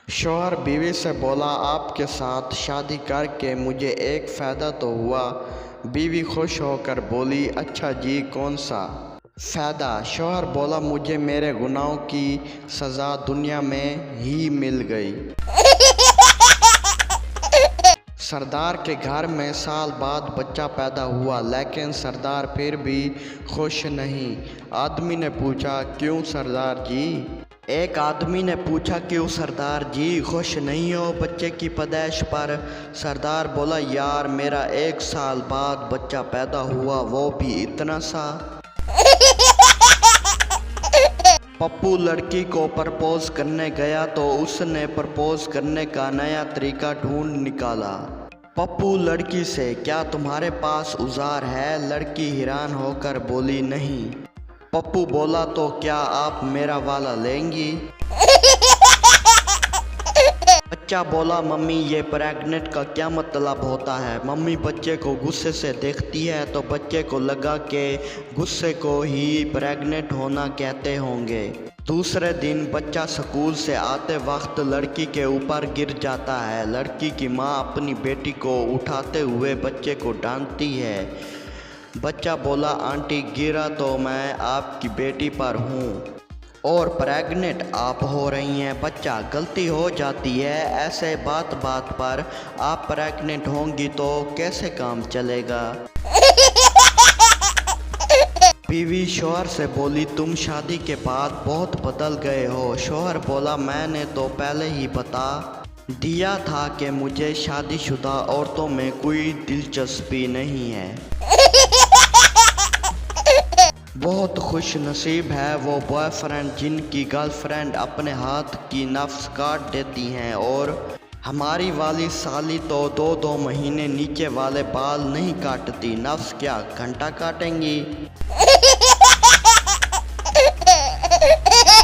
शौहर बीवी से बोला, आपके साथ शादी करके मुझे एक फ़ायदा तो हुआ। बीवी खुश होकर बोली, अच्छा जी, कौन सा फ़ायदा? शौहर बोला, मुझे मेरे गुनाहों की सज़ा दुनिया में ही मिल गई। सरदार के घर में साल बाद बच्चा पैदा हुआ, लेकिन सरदार फिर भी खुश नहीं। आदमी ने पूछा, क्यों सरदार जी? एक आदमी ने पूछा, क्यों सरदार जी खुश नहीं हो बच्चे की पैदाइश पर? सरदार बोला, यार मेरा 1 साल बाद बच्चा पैदा हुआ, वो भी इतना सा। पप्पू लड़की को प्रपोज करने गया तो उसने प्रपोज करने का नया तरीका ढूंढ निकाला। पप्पू लड़की से, क्या तुम्हारे पास औजार है? लड़की हैरान होकर बोली, नहीं। पप्पू बोला, तो क्या आप मेरा वाला लेंगी? बच्चा बोला, मम्मी ये प्रेग्नेंट का क्या मतलब होता है? मम्मी बच्चे को गुस्से से देखती है तो बच्चे को लगा कि गुस्से को ही प्रेग्नेंट होना कहते होंगे। दूसरे दिन बच्चा स्कूल से आते वक्त लड़की के ऊपर गिर जाता है। लड़की की माँ अपनी बेटी को उठाते हुए बच्चे को डांटती है। बच्चा बोला, आंटी गिरा तो मैं आपकी बेटी पर हूँ और प्रेग्नेंट आप हो रही हैं। बच्चा, गलती हो जाती है, ऐसे बात बात पर आप प्रेग्नेंट होंगी तो कैसे काम चलेगा? बीवी शौहर से बोली, तुम शादी के बाद बहुत बदल गए हो। शौहर बोला, मैंने तो पहले ही बता दिया था कि मुझे शादीशुदा औरतों में कोई दिलचस्पी नहीं है। बहुत खुश नसीब है वो बॉयफ्रेंड जिनकी गर्लफ्रेंड अपने हाथ की नफ्स काट देती हैं, और हमारी वाली साली तो 2-2 महीने नीचे वाले बाल नहीं काटती। नफ्स क्या घंटा काटेंगी?